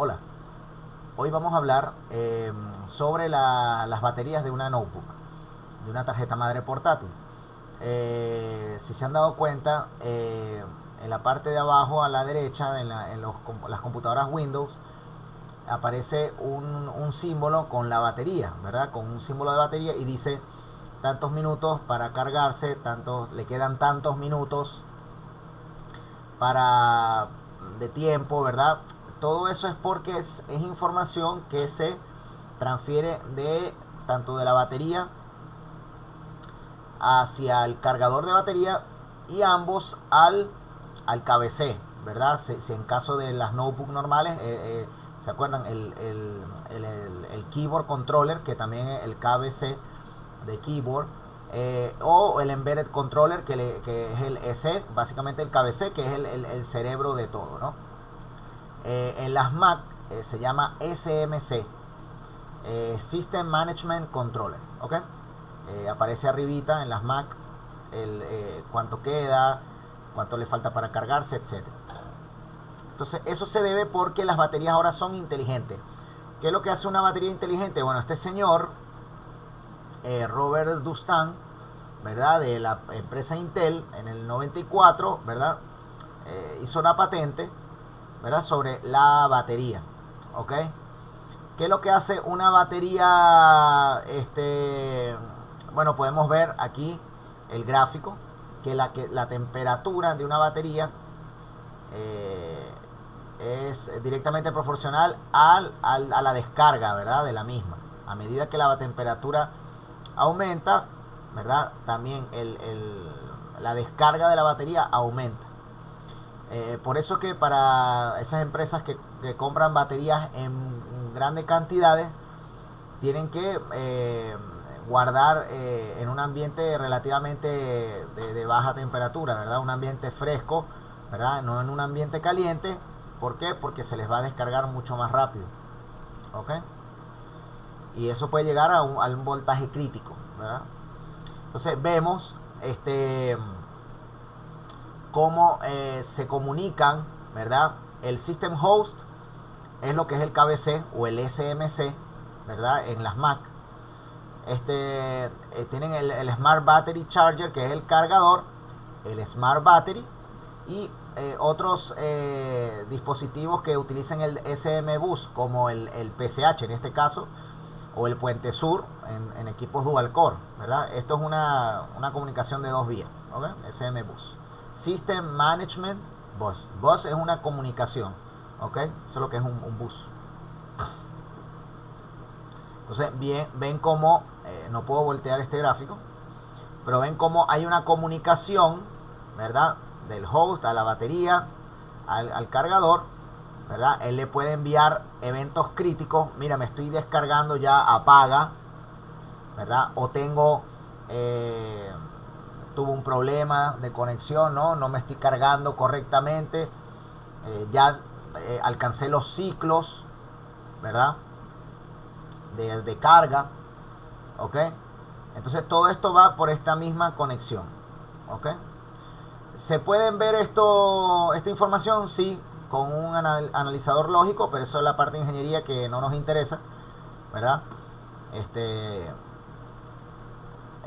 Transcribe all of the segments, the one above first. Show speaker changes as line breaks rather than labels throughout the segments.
Hola, hoy vamos a hablar sobre las baterías de una notebook, de una tarjeta madre portátil. Si se han dado cuenta, en la parte de abajo a la derecha, las computadoras Windows, aparece un símbolo con la batería, ¿verdad? Con un símbolo de batería y dice tantos minutos para cargarse, le quedan tantos minutos para de tiempo, ¿verdad? Todo eso es porque es información que se transfiere de tanto de la batería hacia el cargador de batería y ambos al KBC, ¿verdad? Si en caso de las notebooks normales, ¿se acuerdan? El keyboard controller, que también es el KBC de keyboard, o el embedded controller, que es el EC, básicamente el KBC, que es el cerebro de todo, ¿no? En las Mac se llama SMC, System Management Controller, ¿ok? Aparece arribita en las Mac cuánto queda, cuánto le falta para cargarse, etcétera. Entonces eso se debe porque las baterías ahora son inteligentes. ¿Qué es lo que hace una batería inteligente? Bueno, este señor Robert Dustan, ¿verdad? De la empresa Intel en el 94, ¿verdad? Hizo una patente, ¿verdad? Sobre la batería, ¿ok? ¿Qué es lo que hace una batería? Bueno, podemos ver aquí el gráfico, que la temperatura de una batería es directamente proporcional a la descarga, ¿verdad? De la misma. A medida que la temperatura aumenta, ¿verdad? También la descarga de la batería aumenta. Por eso que para esas empresas que compran baterías en grandes cantidades, tienen que guardar en un ambiente relativamente de baja temperatura, ¿verdad? Un ambiente fresco, ¿verdad? No en un ambiente caliente. ¿Por qué? Porque se les va a descargar mucho más rápido, ¿ok? Y eso puede llegar a un voltaje crítico, ¿verdad? Entonces vemos cómo se comunican, ¿verdad? El System Host es lo que es el KBC o el SMC, ¿verdad? En las Mac. Tienen el Smart Battery Charger, que es el cargador, el Smart Battery y otros dispositivos que utilizan el SM Bus, como el PCH en este caso, o el Puente Sur en equipos dual core, ¿verdad? Esto es una comunicación de dos vías, ¿ok? SM Bus. System Management Bus. Bus es una comunicación, ¿ok? Eso es lo que es un bus. Entonces, ven cómo, no puedo voltear este gráfico, pero ven cómo hay una comunicación, ¿verdad? Del host a la batería, al cargador, ¿verdad? Él le puede enviar eventos críticos. Mira, me estoy descargando, ya apaga, ¿verdad? O tuvo un problema de conexión, no me estoy cargando correctamente, ya alcancé los ciclos, ¿verdad? De carga, ¿ok? Entonces todo esto va por esta misma conexión, ¿ok? ¿Se pueden ver esta información? Sí, con un analizador lógico, pero eso es la parte de ingeniería que no nos interesa, ¿verdad?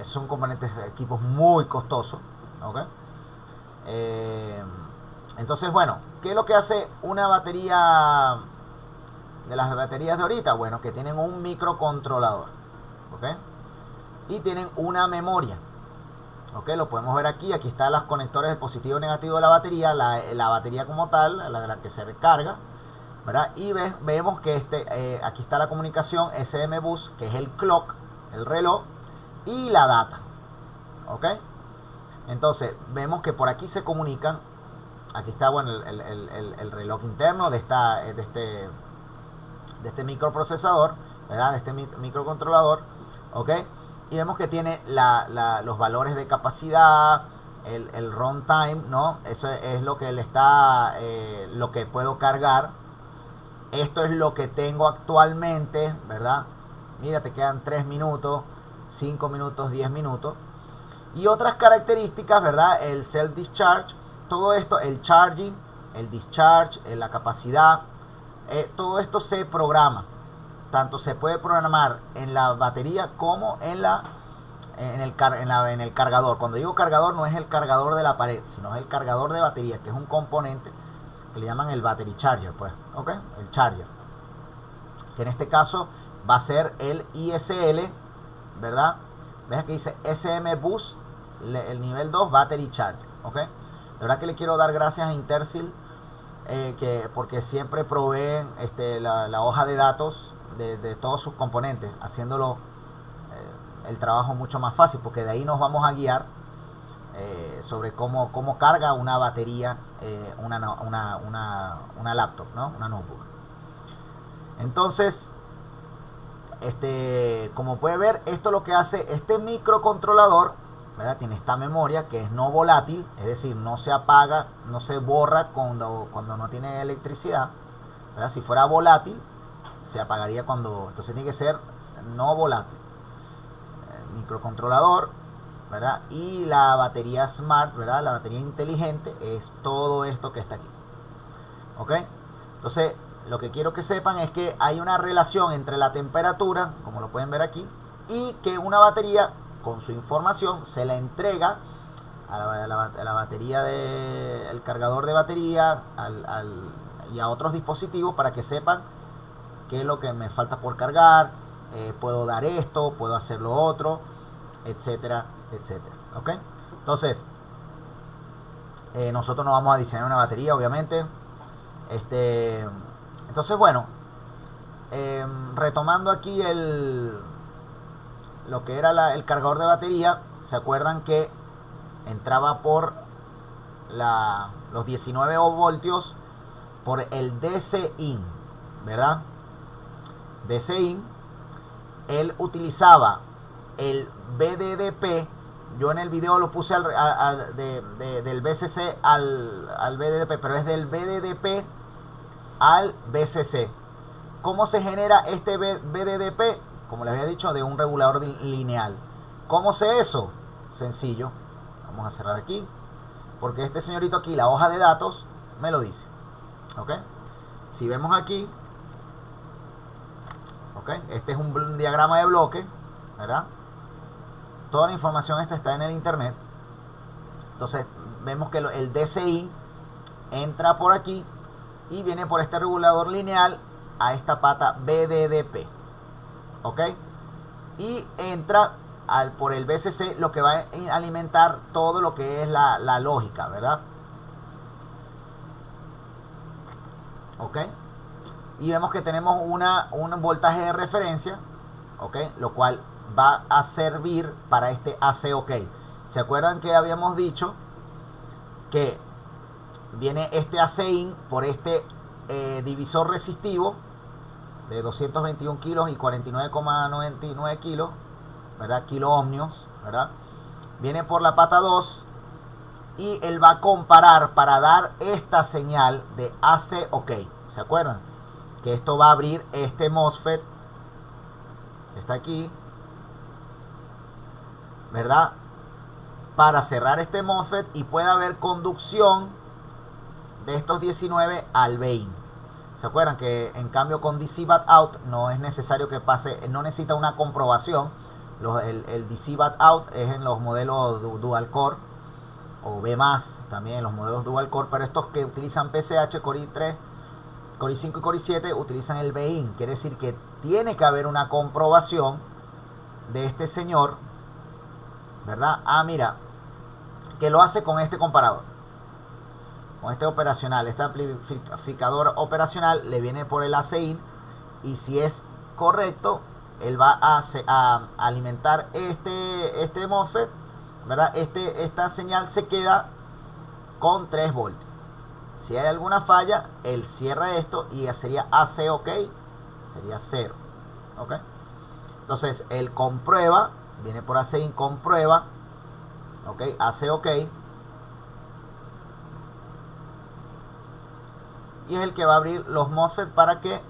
Son componentes de equipos muy costosos, ¿ok? Entonces, bueno, ¿qué es lo que hace una batería de las baterías de ahorita? Bueno, que tienen un microcontrolador, ¿ok? Y tienen una memoria, ¿ok? Lo podemos ver aquí. Aquí están los conectores de positivo y negativo de la batería, la batería como tal, la que se recarga, ¿verdad? Y vemos que aquí está la comunicación SM Bus, que es el clock, el reloj, y la data, ¿ok? Entonces vemos que por aquí se comunican. Aquí está, bueno, el reloj interno de este microprocesador, ¿verdad? De este microcontrolador, ¿ok? Y vemos que tiene los valores de capacidad, el runtime, ¿no? Eso es lo que lo que puedo cargar. Esto es lo que tengo actualmente, ¿verdad? Mira, te quedan 3 minutos, 5 minutos, 10 minutos. Y otras características, ¿verdad? El self discharge, todo esto, el charging, el discharge, la capacidad, todo esto se programa. Tanto se puede programar en la batería como en el cargador. Cuando digo cargador, no es el cargador de la pared, sino es el cargador de batería, que es un componente que le llaman el battery charger, pues, ¿ok? El charger, que en este caso va a ser el ISL, ¿verdad? Ves que dice SM Bus, el nivel 2 battery charger, ¿ok? La verdad que le quiero dar gracias a Intersil, porque siempre proveen la hoja de datos de todos sus componentes, haciéndolo el trabajo mucho más fácil, porque de ahí nos vamos a guiar sobre cómo carga una batería una laptop, ¿no? Una notebook. Entonces, como puede ver, esto lo que hace este microcontrolador, ¿verdad? Tiene esta memoria que es no volátil, es decir, no se apaga, no se borra cuando no tiene electricidad, ¿verdad? Si fuera volátil, se apagaría entonces tiene que ser no volátil. El microcontrolador, ¿verdad? Y la batería smart, ¿verdad? La batería inteligente es todo esto que está aquí, ¿ok? Entonces, lo que quiero que sepan es que hay una relación entre la temperatura, como lo pueden ver aquí, y que una batería con su información se la entrega a la batería el cargador de batería y a otros dispositivos para que sepan qué es lo que me falta por cargar, puedo dar esto, puedo hacer lo otro, etcétera, etcétera, ¿ok? Entonces, nosotros no vamos a diseñar una batería, obviamente. Entonces, bueno, retomando aquí lo que era el cargador de batería, ¿se acuerdan que entraba por los 19 voltios por el DC-in, ¿verdad? DC-in, él utilizaba el VDDP. Yo en el video lo puse del VCC al VDDP, pero es del VDDP al VCC. ¿Cómo se genera este VDDP? Como les había dicho, de un regulador lineal. ¿Cómo sé eso? Sencillo. Vamos a cerrar aquí, porque este señorito aquí, la hoja de datos, me lo dice. ¿Ok? Si vemos aquí, ¿ok? Este es un diagrama de bloque, ¿verdad? Toda la información está en el internet. Entonces vemos que el DCI entra por aquí y viene por este regulador lineal a esta pata VDDP, ¿ok? Y entra por el VCC, lo que va a alimentar todo lo que es la lógica, ¿verdad? ¿Ok? Y vemos que tenemos un voltaje de referencia, ¿ok? Lo cual va a servir para este AC-OK. ¿Se acuerdan que habíamos dicho que viene este AC-in por este divisor resistivo de 221 kilos y 49,99 kilos, ¿verdad? Kilo ohmios, ¿verdad? Viene por la pata 2 y él va a comparar para dar esta señal de AC-OK. ¿Se acuerdan? Que esto va a abrir este MOSFET que está aquí, ¿verdad? Para cerrar este MOSFET y puede haber conducción de estos 19 al 20. ¿Se acuerdan que en cambio con DC Bat Out no es necesario que pase, no necesita una comprobación? El DC Bat Out es en los modelos Dual Core o B+, también en los modelos Dual Core, pero estos que utilizan PCH, Core i3, Core i5 y Core i7 utilizan el BIN. Quiere decir que tiene que haber una comprobación de este señor, ¿verdad? Ah, mira, que lo hace con este comparador, con este operacional, este amplificador operacional, le viene por el AC-in y si es correcto, él va a alimentar este MOSFET, ¿verdad? Esta señal se queda con 3 voltios. Si hay alguna falla, él cierra esto y ya sería AC-OK, sería 0, ¿ok? Entonces él comprueba, viene por AC-in, comprueba, ¿ok? AC-OK, y es el que va a abrir los MOSFET para que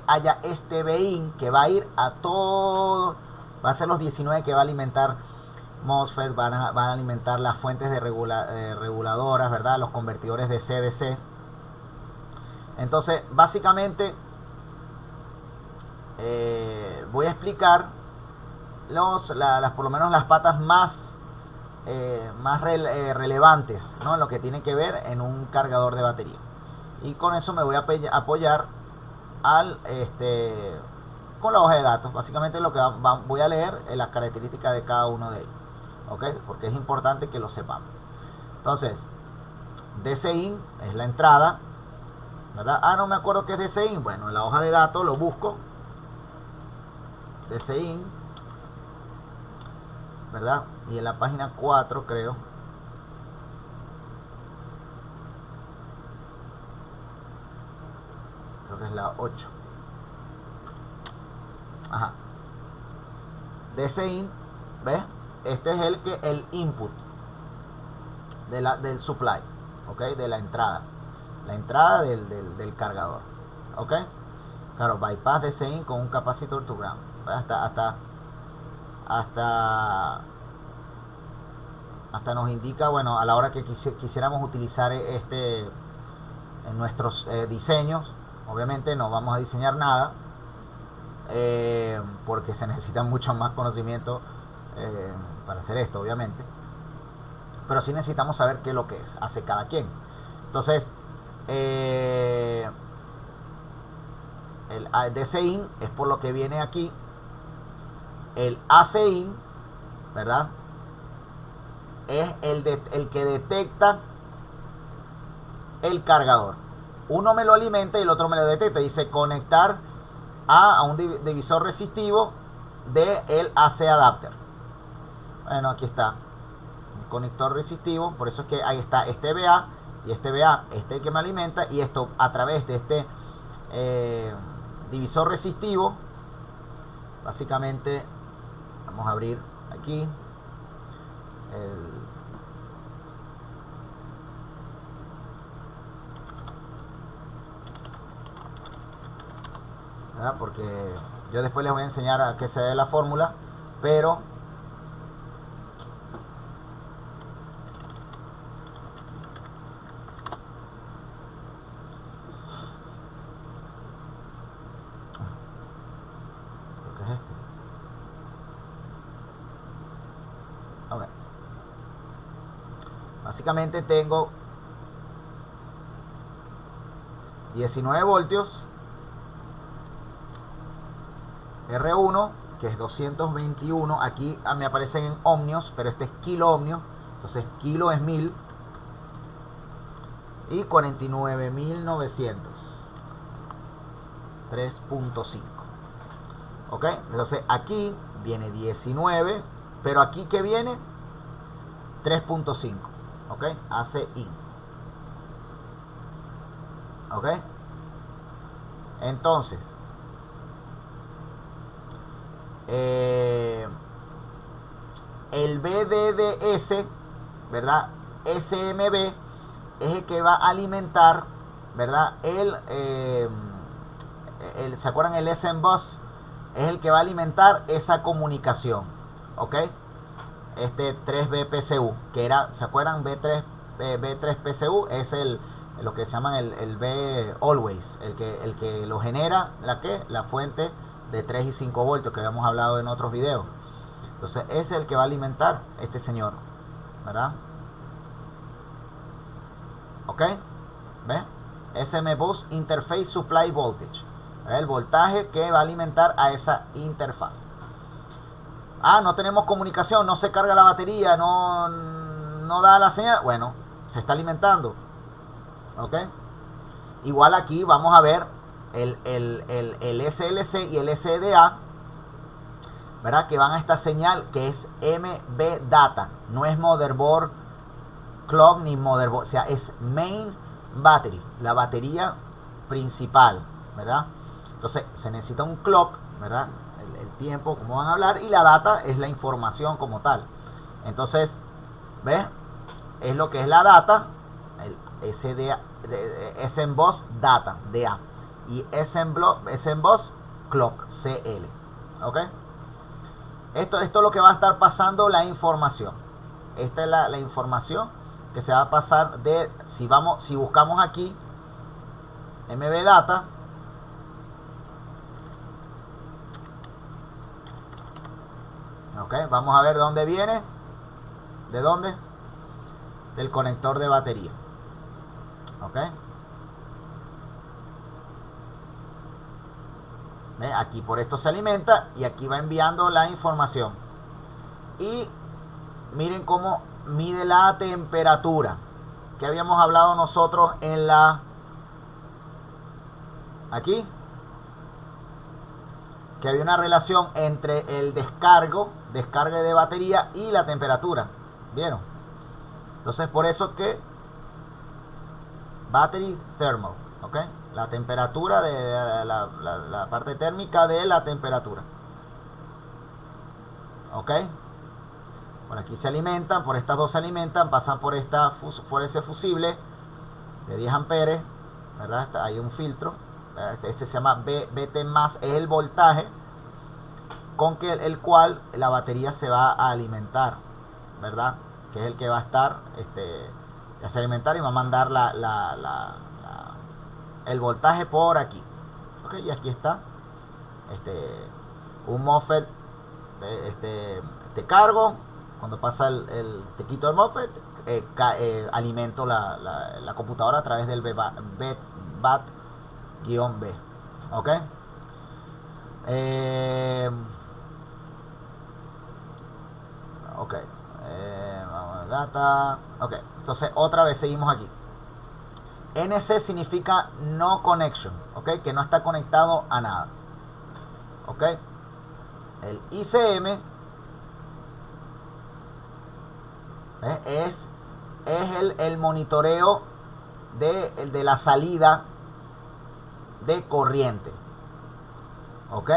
haya este BIN que va a ir a todo, va a ser los 19 que va a alimentar MOSFET, van a alimentar las fuentes de reguladoras, ¿verdad? Los convertidores de CDC. Entonces, básicamente, voy a explicar por lo menos las patas más relevantes, ¿no? Lo que tiene que ver en un cargador de batería. Y con eso me voy a apoyar con la hoja de datos. Básicamente lo que voy a leer es las características de cada uno de ellos, ¿ok? Porque es importante que lo sepamos. Entonces, DC-in es la entrada, ¿verdad? No me acuerdo qué es DC-in. Bueno, en la hoja de datos lo busco. DC-in, ¿verdad? Y en la página 4 creo. Creo que es la 8. Ajá. DC-in, ¿ves? Este es el input del supply, ¿ok? De la entrada. La entrada del cargador, ¿ok? Claro, bypass DC-in con un capacitor to ground. Hasta nos indica, bueno, a la hora que quisiéramos utilizar en nuestros diseños. Obviamente no vamos a diseñar nada, porque se necesita mucho más conocimiento para hacer esto, obviamente. Pero sí necesitamos saber qué es lo que hace cada quien. Entonces, el DC-in es por lo que viene aquí. El AC-in, ¿verdad? Es el que detecta el cargador. Uno me lo alimenta y el otro me lo detecta. Dice conectar a un divisor resistivo del AC adapter. Bueno, aquí está un conector resistivo. Por eso es que ahí está este VA y este VA. Este es el que me alimenta. Y esto a través de este divisor resistivo. Básicamente vamos a abrir aquí ¿verdad? Porque yo después les voy a enseñar a qué se dé la fórmula, pero creo que es este. Okay. Básicamente tengo 19 voltios R1, que es 221. Aquí me aparecen en ohmios, pero este es kilo ohmio. Entonces kilo es 1000 y 49.900, 3.5. ok, entonces aquí viene 19, pero aquí que viene 3.5. ok, AC in. ok, entonces el BDDS, ¿verdad? SMB es el que va a alimentar, ¿verdad? ¿Se acuerdan? El SM Bus es el que va a alimentar esa comunicación, ¿ok? Este 3B PCU, que era, ¿se acuerdan? B3 PCU es lo que se llaman el B Always, el que lo genera, la fuente de 3 y 5 voltios que habíamos hablado en otros videos. Entonces ese es el que va a alimentar este señor, ¿verdad? ok, ¿ves? SM Bus Interface Supply Voltage, ¿verdad? El voltaje que va a alimentar a esa interfaz. No tenemos comunicación, no se carga la batería, no da la señal. Bueno, se está alimentando, ok. Igual aquí vamos a ver el SLC y el SDA, ¿verdad? Que van a esta señal que es MB data, no es motherboard clock ni motherboard, o sea, es main battery, la batería principal, ¿verdad? Entonces se necesita un clock, ¿verdad? El tiempo, como van a hablar, y la data es la información como tal. Entonces, ¿ves? Es lo que es la data, el SDA, SM Bus data, DA, y SM Bus clock, CL, ¿ok? Esto es lo que va a estar pasando la información. Esta es la información que se va a pasar de, si buscamos aquí MB Data, ok, vamos a ver de dónde viene, de dónde, del conector de batería, ok. ¿Ve? Aquí por esto se alimenta y aquí va enviando la información. Y miren cómo mide la temperatura que habíamos hablado nosotros en la, aquí, que había una relación entre el descarga de batería y la temperatura. ¿Vieron? Entonces por eso que battery thermal, ¿ok? La temperatura de la parte térmica de la temperatura, ¿ok? Por aquí se alimentan, por estas dos se alimentan, pasan por ese fusible de 10 amperes, ¿verdad? Hay un filtro, este se llama BT+, es el voltaje con el cual la batería se va a alimentar, ¿verdad? Que es el que va a estar, ya se alimentar y va a mandar el voltaje por aquí, ¿ok? Y aquí está, un MOSFET, te cargo, cuando pasa te quito el MOSFET, alimento la computadora a través del BAT-B, ¿ok? Ok, vamos a data, ok, entonces otra vez seguimos aquí. NC significa no connection, ok, que no está conectado a nada, ok. El ICM es el monitoreo de la salida de corriente, ok.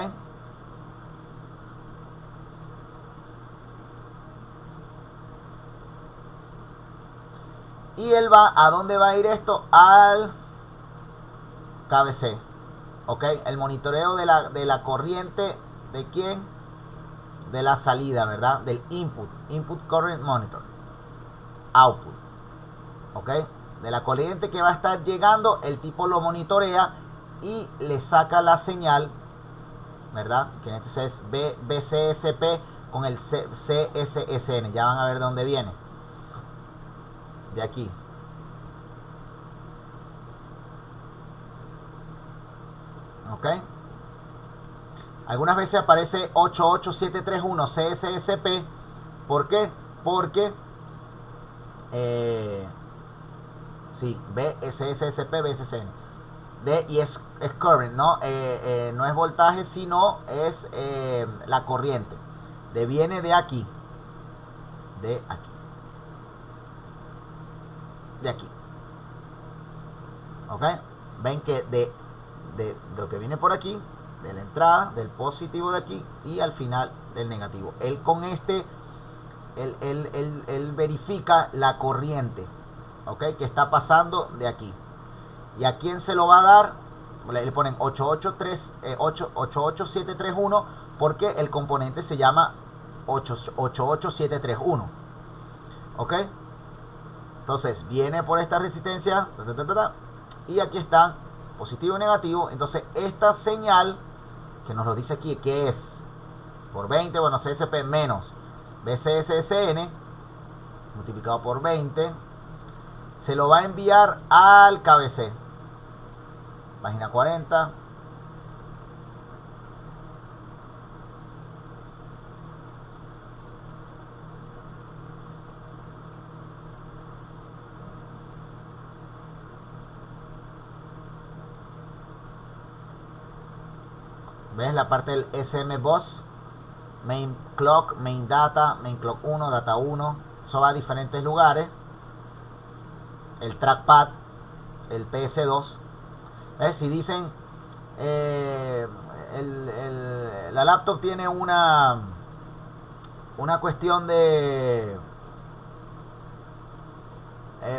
Y él va, ¿a dónde va a ir esto? Al KBC, ok. El monitoreo de la corriente, ¿de quién? De la salida, ¿verdad? Del input current monitor, output, ok. De la corriente que va a estar llegando, el tipo lo monitorea y le saca la señal, ¿verdad? Que en este es BCSP con el CSSN. Ya van a ver de dónde viene. De aquí. Ok. Algunas veces aparece 88731 CSSP. ¿Por qué? Porque sí, BSSP, BSSN. Y es current, ¿no? No es voltaje, sino es la corriente. Viene de aquí. De aquí. De aquí, ok. Ven que de lo que viene por aquí, de la entrada del positivo de aquí y al final del negativo, él con él verifica la corriente, ok, que está pasando de aquí. ¿Y a quién se lo va a dar? Le ponen 88731 porque el componente se llama 88731, ok. Entonces viene por esta resistencia y aquí está positivo y negativo. Entonces esta señal que nos lo dice aquí, que es por 20, bueno, CSP menos BCSSN multiplicado por 20, se lo va a enviar al KBC, página 40. ¿Ves? La parte del SM Bus, Main Clock, Main Data, Main Clock 1, Data 1. Eso va a diferentes lugares. El Trackpad, el PS2. ¿Ves? Si dicen la laptop tiene una cuestión de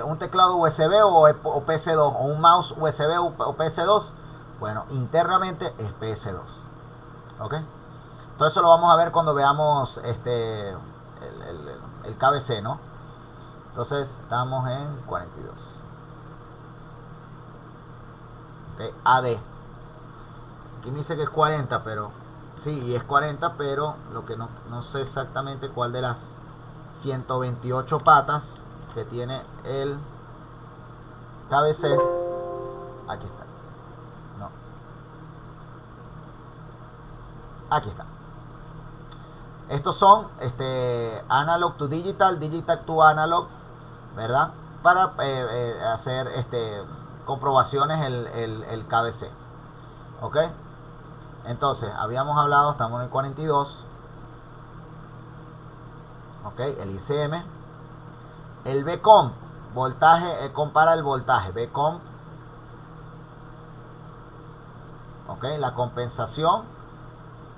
un teclado USB o PS2 o un mouse USB o PS2, bueno, internamente es PS2, ok. Todo eso lo vamos a ver cuando veamos el KBC, ¿no? Entonces estamos en 42. Okay, AD. Aquí me dice que es 40, pero sí, y es 40, pero lo que no sé exactamente cuál de las 128 patas que tiene el KBC. Aquí está. No. Aquí está. Estos son analog to digital, digital to analog, ¿verdad? Para hacer comprobaciones el KBC. ¿Ok? Entonces, habíamos hablado, estamos en el 42. ¿Ok? El ICM. El Vcomp, voltaje, compara el voltaje. Vcomp. ¿Ok? La compensación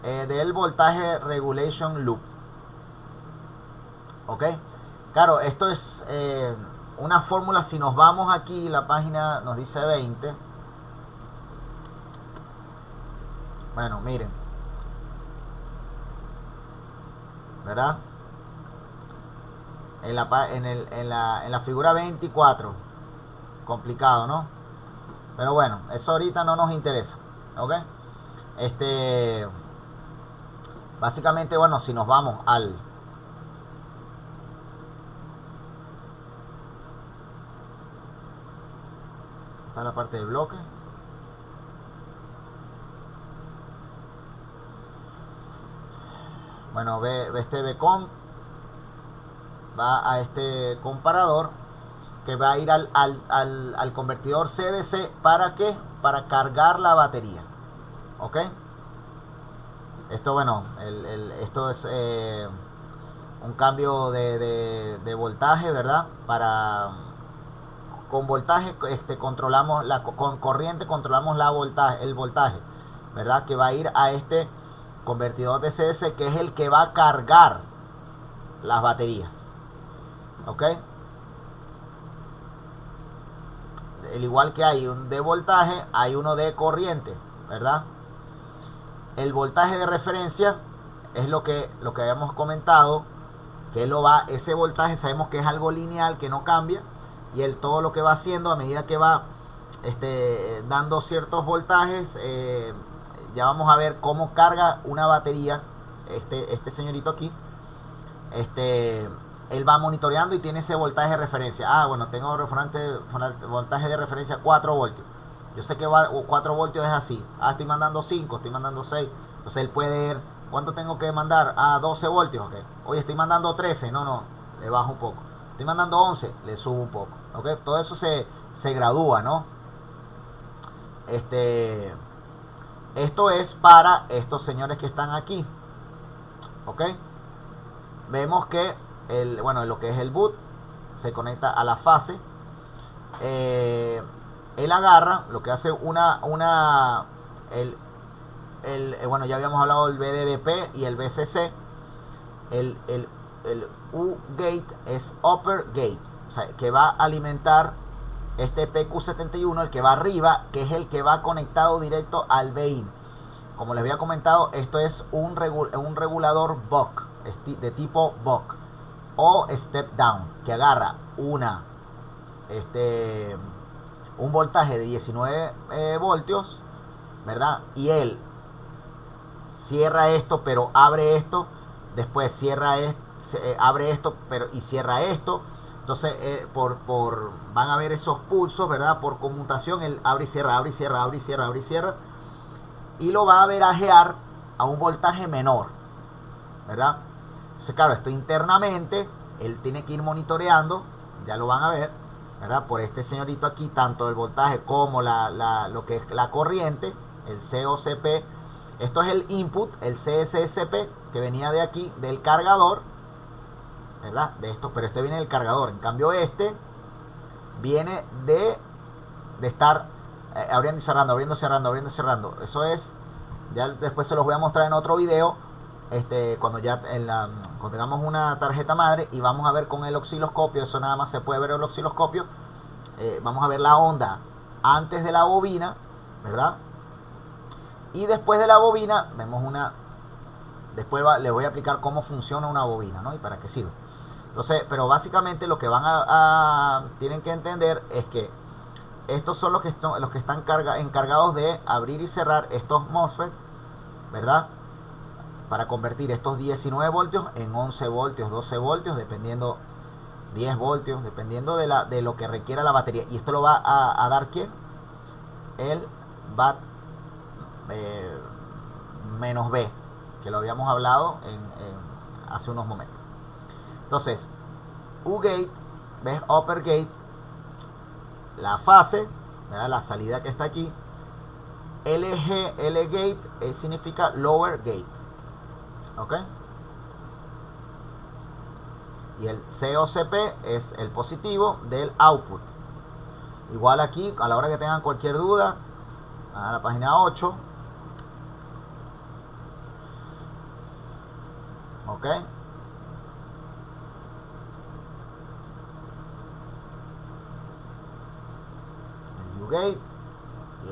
del voltaje regulation loop. ¿Ok? Claro, esto es una fórmula. Si nos vamos aquí, la página nos dice 20. Bueno, miren, ¿verdad? En la figura 24, complicado, ¿no? Pero bueno, eso ahorita no nos interesa, ¿ok? Básicamente, bueno, si nos vamos al está la parte de bloque. Bueno, ve este Vcomp, va a este comparador que va a ir al convertidor CDC. ¿Para qué? Para cargar la batería. ¿Ok? Esto, bueno, esto es un cambio de voltaje, ¿verdad? Con voltaje controlamos con corriente controlamos el voltaje, ¿verdad? Que va a ir a este convertidor de CDC, que es el que va a cargar las baterías. ¿Ok? El igual que hay un de voltaje, hay uno de corriente, ¿verdad? El voltaje de referencia es lo que habíamos comentado, que ese voltaje sabemos que es algo lineal, que no cambia, y todo lo que va haciendo a medida que va dando ciertos voltajes, ya vamos a ver cómo carga una batería este señorito aquí. Él va monitoreando y tiene ese voltaje de referencia. Bueno, tengo voltaje de referencia 4 voltios. Yo sé que 4 voltios es así. Estoy mandando 5, estoy mandando 6. Entonces él puede ver cuánto tengo que mandar. 12 voltios, ok. Oye, estoy mandando 13. No, le bajo un poco. Estoy mandando 11, le subo un poco. Ok, todo eso se gradúa, ¿no? Esto es para estos señores que están aquí. Ok. Vemos que lo que es el boot se conecta a la fase. Él agarra lo que hace bueno, ya habíamos hablado del BDDP y el BCC. El U-Gate es Upper Gate, o sea, que va a alimentar este PQ71, el que va arriba, que es el que va conectado directo al BIN. Como les había comentado, esto es un regulador buck, de tipo buck o step down, que agarra un voltaje de 19 voltios, ¿verdad? Y él cierra esto, pero abre esto, después abre esto, y cierra esto. Entonces van a ver esos pulsos, ¿verdad? Por conmutación, él abre y cierra, abre y cierra, abre y cierra, abre y cierra, y lo va a verajear a un voltaje menor, ¿verdad? Entonces, claro, esto internamente él tiene que ir monitoreando, ya lo van a ver, ¿verdad? Por este señorito aquí, tanto el voltaje como lo que es la corriente, el COCP. Esto es el input, el CSSP, que venía de aquí, del cargador, ¿verdad? Pero este viene del cargador. En cambio viene de estar abriendo y cerrando, abriendo, cerrando, abriendo y cerrando. Eso es, ya después se los voy a mostrar en otro video, cuando tengamos una tarjeta madre y vamos a ver con el osciloscopio. Eso nada más se puede ver en el osciloscopio. Vamos a ver la onda antes de la bobina, ¿verdad? Y después de la bobina vemos una después les voy a explicar cómo funciona una bobina, ¿no? Y para qué sirve. Entonces, pero básicamente lo que tienen que entender es que estos son los que están encargados de abrir y cerrar estos MOSFET, ¿verdad? Para convertir estos 19 voltios en 11 voltios, 12 voltios, dependiendo, 10 voltios, dependiendo de lo que requiera la batería. Y esto lo va a dar ¿quién? El BAT menos B, que lo habíamos hablado hace unos momentos. Entonces, U-Gate, ¿ves? Upper Gate, la fase, ¿verdad? La salida que está aquí. L-Gate significa Lower Gate, ¿ok? Y el COCP es el positivo del output. Igual aquí, a la hora que tengan cualquier duda, a la página 8, ¿ok? El U-Gate y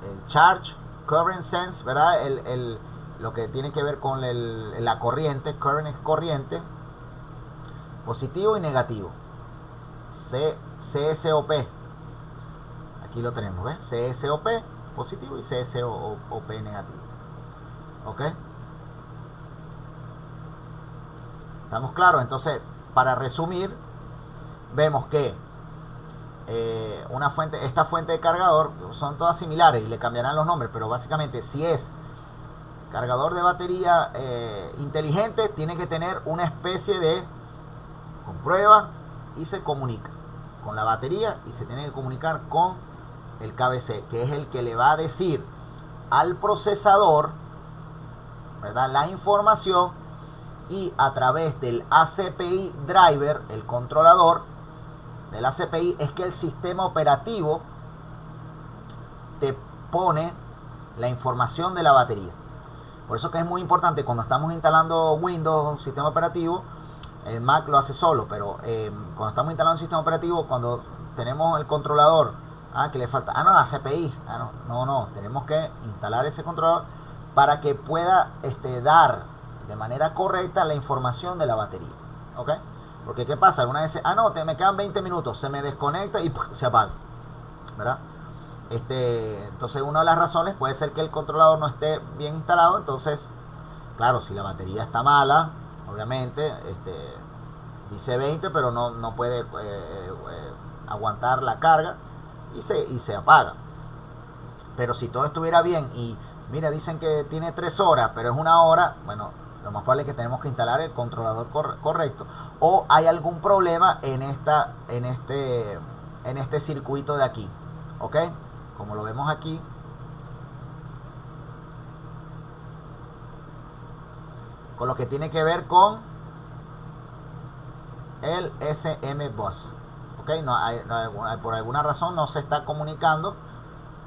el Charge Current Sense, ¿verdad? Lo que tiene que ver con la corriente. Current es corriente, positivo y negativo. CSOP, aquí lo tenemos, ¿ves? CSOP positivo y CSOP negativo, ¿ok? ¿Estamos claros? Entonces, para resumir, vemos que esta fuente de cargador son todas similares y le cambiarán los nombres, pero básicamente si es cargador de batería inteligente, tiene que tener una especie de comprueba y se comunica con la batería y se tiene que comunicar con el KBC, que es el que le va a decir al procesador, ¿verdad?, la información, y a través del ACPI driver, el controlador del ACPI, es que el sistema operativo te pone la información de la batería. Por eso que es muy importante cuando estamos instalando Windows, un sistema operativo. El Mac lo hace solo, pero cuando estamos instalando un sistema operativo, cuando tenemos el controlador, que le falta, no, la CPI, no, tenemos que instalar ese controlador para que pueda dar de manera correcta la información de la batería, ¿ok? Porque ¿qué pasa? Una vez, me quedan 20 minutos, se me desconecta y se apaga, ¿verdad? Entonces una de las razones puede ser que el controlador no esté bien instalado. Entonces, claro, si la batería está mala, obviamente, dice 20, pero no puede aguantar la carga y se apaga. Pero si todo estuviera bien y, mira, dicen que tiene 3 horas, pero es 1 hora, bueno, lo más probable es que tenemos que instalar el controlador correcto, o hay algún problema en este circuito de aquí, ¿ok? Como lo vemos aquí, con lo que tiene que ver con el SM Bus, ¿ok? Por alguna razón no se está comunicando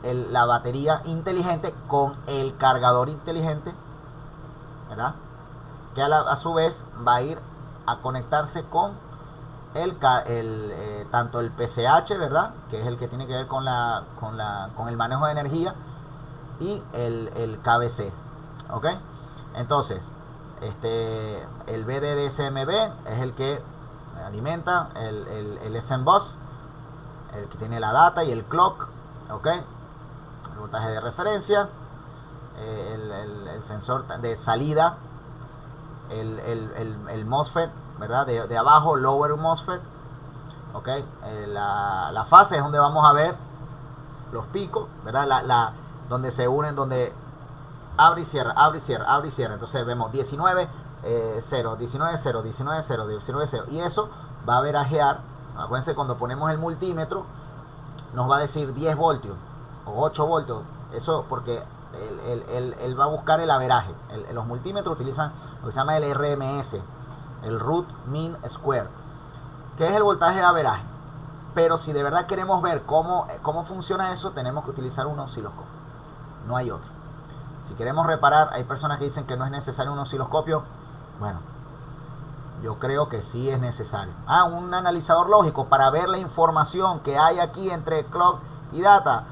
la batería inteligente con el cargador inteligente, ¿verdad? Que a su vez va a ir a conectarse con tanto el PCH, ¿verdad?, que es el que tiene que ver con el manejo de energía, y el KBC, ¿ok? Entonces, el BDDSMB es el que alimenta el SM Bus, el que tiene la data y el clock, ¿ok? El voltaje de referencia, el sensor de salida, el MOSFET, ¿verdad? De abajo, lower MOSFET, ¿ok? La fase es donde vamos a ver los picos, ¿verdad? Donde se unen, donde abre y cierra, abre y cierra, abre y cierra. Entonces vemos 19, 0, 19, 0, 19, 0, 19, 0. Y eso va a verajear. Acuérdense, cuando ponemos el multímetro, nos va a decir 10 voltios o 8 voltios. Eso porque él va a buscar el averaje. Los multímetros utilizan lo que se llama el RMS, el Root Mean Square, que es el voltaje de averaje. Pero si de verdad queremos ver cómo funciona eso, tenemos que utilizar un osciloscopio. No hay otro. Si queremos reparar, hay personas que dicen que no es necesario un osciloscopio. Bueno, yo creo que sí es necesario. Un analizador lógico para ver la información que hay aquí entre clock y data.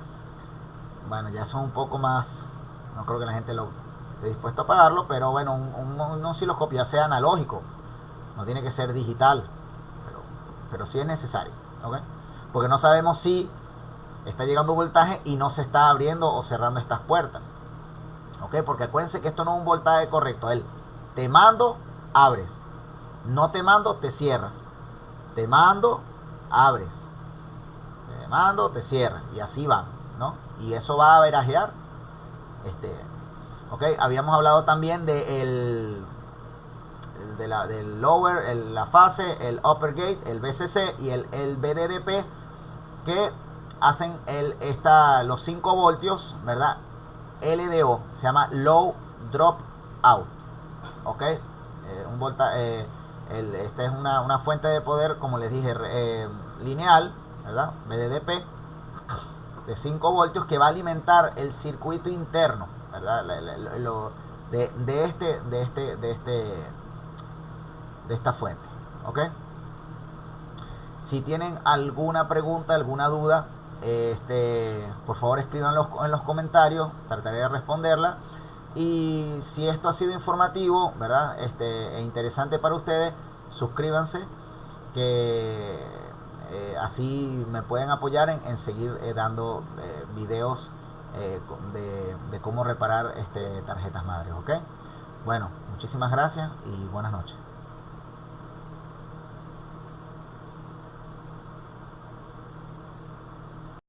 Bueno, ya son un poco más, no creo que la gente esté dispuesto a pagarlo, pero bueno, un osciloscopio ya sea analógico, no tiene que ser digital, pero sí es necesario, ¿ok? Porque no sabemos si está llegando voltaje y no se está abriendo o cerrando estas puertas, ¿ok? Porque acuérdense que esto no es un voltaje correcto. Te mando, abres. No te mando, te cierras. Te mando, abres. Te mando, te cierras. Y así van, ¿no? Y eso va a verajear. ¿Ok? Habíamos hablado también del lower, la fase, el upper gate, el BCC y el BDDP, que hacen los 5 voltios, ¿verdad? LDO, se llama Low Drop Out, ¿ok? Esta es una fuente de poder, como les dije, lineal, ¿verdad? BDDP, de 5 voltios, que va a alimentar el circuito interno, ¿verdad? De esta fuente, ¿ok? Si tienen alguna pregunta, alguna duda, por favor escríbanlo en los comentarios, trataré de responderla. Y si esto ha sido informativo, ¿verdad? E interesante para ustedes, suscríbanse, que así me pueden apoyar en seguir dando videos de cómo reparar tarjetas madres, ¿ok? Bueno, muchísimas gracias y buenas noches.